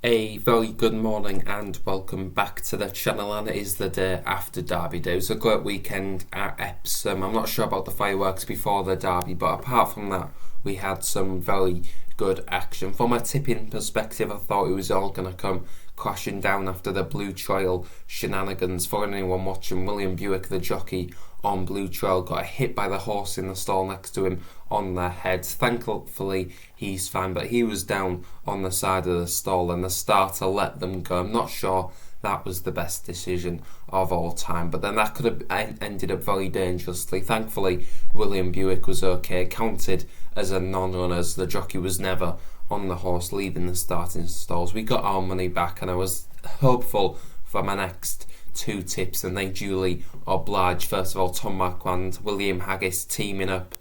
A very good morning and welcome back to the channel, and it is the day after Derby Day. It was a great weekend at Epsom. I'm not sure about the fireworks before the Derby, but apart from that we had some very good action. From a tipping perspective, I thought it was all going to come crashing down after the Blue Trail shenanigans. For anyone watching, William Buick, the jockey on Blue Trail, got hit by the horse in the stall next to him on their heads. Thankfully he's fine, but he was down on the side of the stall and the starter let them go. I'm not sure that was the best decision of all time, but then that could have ended up very dangerously. Thankfully William Buick was okay, counted as a non-runner as the jockey was never on the horse leaving the starting stalls. We got our money back and I was hopeful for my next two tips, and they duly obliged. First of all, Tom Marquand, William Haggis teaming up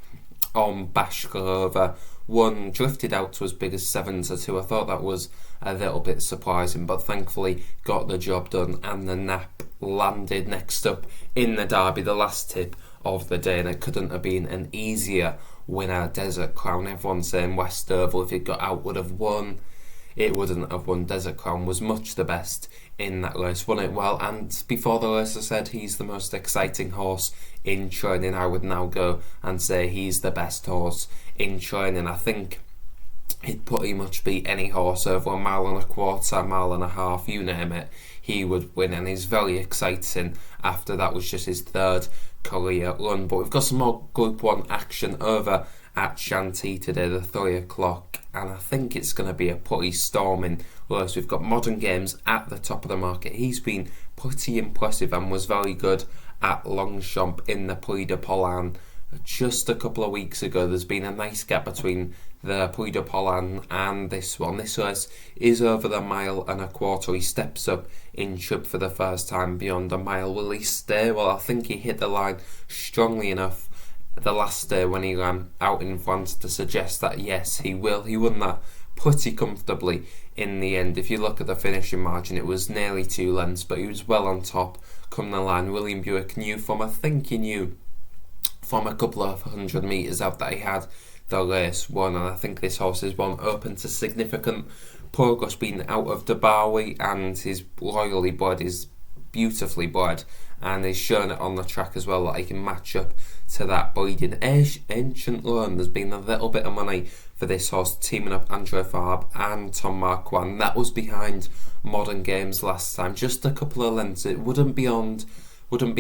on Bashkirova. One drifted out to as big as 7-2. I thought that was a little bit surprising, but thankfully got the job done and the nap landed. Next up in the Derby, the last tip of the day, and it couldn't have been an easier winner. Desert Crown. Everyone's saying Westover, if it got out, would have won. It wouldn't have won. Desert Crown was much the best in that race, won it well, and before the race I said he's the most exciting horse in training. I would now go and say he's the best horse in training. I think he'd pretty much beat any horse over a mile and a quarter, mile and a half, you name it, he would win, and he's very exciting after that was just his third career run. But we've got some more Group 1 action over at Chantilly today, the 3 o'clock, and I think it's going to be a pretty storming race. We've got Modern Games at the top of the market. He's been pretty impressive and was very good at Longchamp in the Prix de Polan just a couple of weeks ago. There's been a nice gap between the Prix de Polan and this one. This race is over the mile and a quarter. He steps up in trip for the first time beyond a mile. Will he stay? Well, I think he hit the line strongly enough the last day when he ran out in France to suggest that yes, he will. He won that pretty comfortably in the end. If you look at the finishing margin, it was nearly 2 lengths, but he was well on top come the line. William Buick knew from a couple of 100 metres out that he had the race won, and I think this horse is one open to significant progress, being out of Dubai, and his royally bred is beautifully bred, and he's shown it on the track as well that he can match up to that breeding. Ancient Learn, there's been a little bit of money for this horse, teaming up Andre Farb and Tom Marquand. That was behind Modern Games last time, just a couple of lengths. It wouldn't be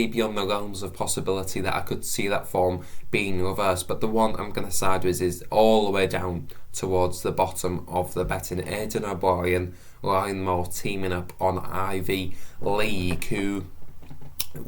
beyond the realms of possibility that I could see that form being reversed, but the one I'm going to side with is all the way down towards the bottom of the betting. Aidan O'Brien, Ryan Moore teaming up on Ivy League, who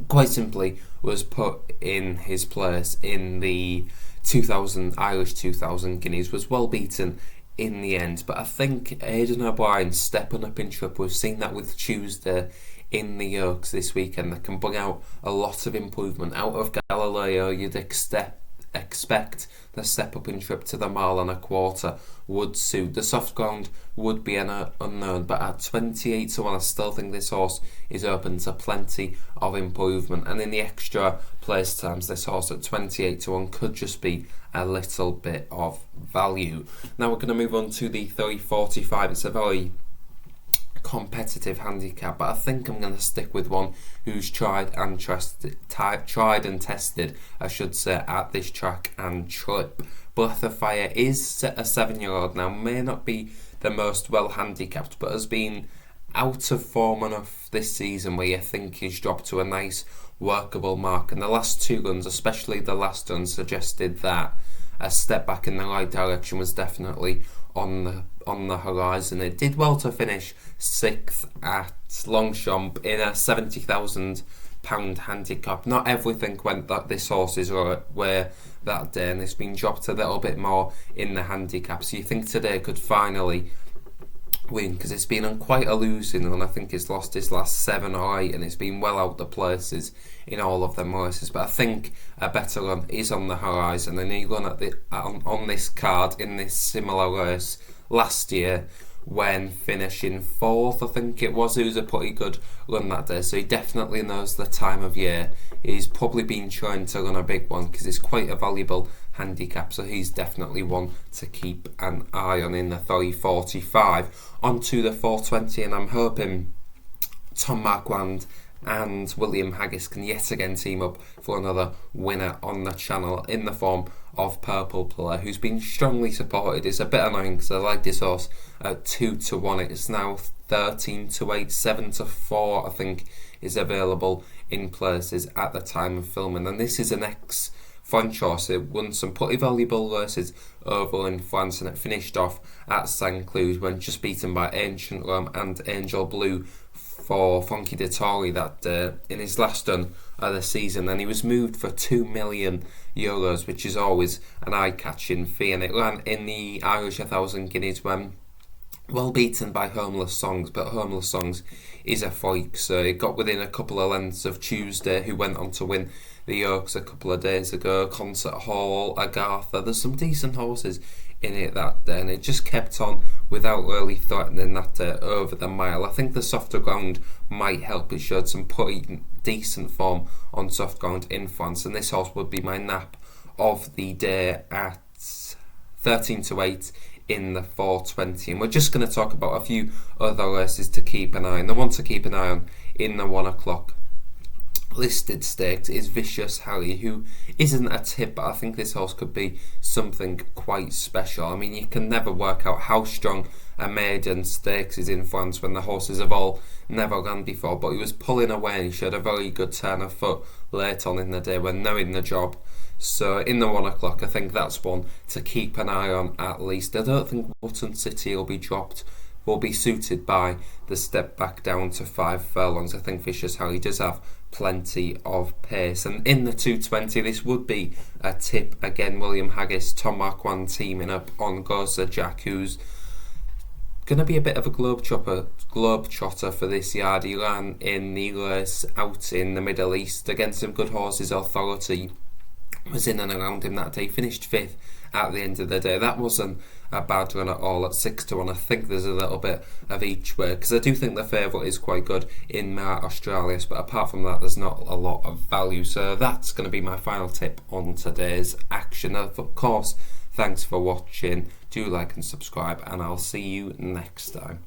quite simply was put in his place in the 2000 Irish 2000 Guineas, was well beaten in the end. But I think Aidan O'Brien stepping up in trip, we've seen that with Tuesday in the Oaks this weekend, that can bring out a lot of improvement out of Galileo. You'd expect the step up in trip to the mile and a quarter would suit. The soft ground would be an unknown, but at 28-1 I still think this horse is open to plenty of improvement, and in the extra place times this horse at 28-1 could just be a little bit of value. Now we're going to move on to the 345. It's a very competitive handicap, but I think I'm going to stick with one who's tried and tested, I should say, at this track and trip. Breath of Fire is a 7-year-old now, may not be the most well handicapped, but has been out of form enough this season where you think he's dropped to a nice workable mark, and the last 2 runs, especially the last run, suggested that a step back in the right direction was definitely on the horizon. It did well to finish 6th at Longchamp in a £70,000 handicap. Not everything went that this horse's way that day, and it's been dropped a little bit more in the handicap. So you think today could finally win, because it's been on quite a losing run. I think it's lost his last 7 or 8, and it's been well out the places in all of them races. But I think a better run is on the horizon, and he run on this card in this similar race last year when finishing fourth, I think it was. It was a pretty good run that day, so he definitely knows the time of year. He's probably been trying to run a big one because it's quite a valuable handicap, so he's definitely one to keep an eye on in the 345. On to the 420, and I'm hoping Tom Marquand and William Haggis can yet again team up for another winner on the channel in the form of Purple Player, who's been strongly supported. It's a bit annoying because I like this horse at 2-1. It's now 13-8, 7-4, I think, is available in places at the time of filming. And this is an ex-French horse. It won some pretty valuable races over in France, and it finished off at St. Cloud when just beaten by Ancient Rome and Angel Blue for Funky de Tori that in his last run of the season, and he was moved for €2 million, which is always an eye-catching fee, and it ran in the Irish 1000 Guineas when well beaten by Homeless Songs, but Homeless Songs is a freak, so it got within a couple of lengths of Tuesday, who went on to win the Oaks a couple of days ago, Concert Hall, Agatha. There's some decent horses in it that day, and it just kept on without really threatening that over the mile. I think the softer ground might help. It showed some pretty decent form on soft ground in France, and this horse would be my nap of the day at 13-8 in the 420. And we're just going to talk about a few other races to keep an eye on. The one to keep an eye on in the 1 o'clock listed stakes is Vicious Harry, who isn't a tip, but I think this horse could be something quite special. I mean, you can never work out how strong a maiden stakes is in France when the horses have all never run before, but he was pulling away and he showed a very good turn of foot late on in the day when knowing the job. So in the 1 o'clock, I think that's one to keep an eye on at least. I don't think Button City will be dropped, will be suited by the step back down to 5 furlongs. I think Vicious Harry does have plenty of pace. And in the 220, this would be a tip again. William Haggis, Tom Marquand teaming up on Goza Jack, who's going to be a bit of a globetrotter for this yard. He ran in the race out in the Middle East against some good horses. Authority was in and around him that day, finished 5th at the end of the day. That wasn't a bad run at all at 6-1. I think there's a little bit of each way, because I do think the favourite is quite good in Mart Australis, but apart from that there's not a lot of value. So that's going to be my final tip on today's action. Of course, thanks for watching. Do like and subscribe, and I'll see you next time.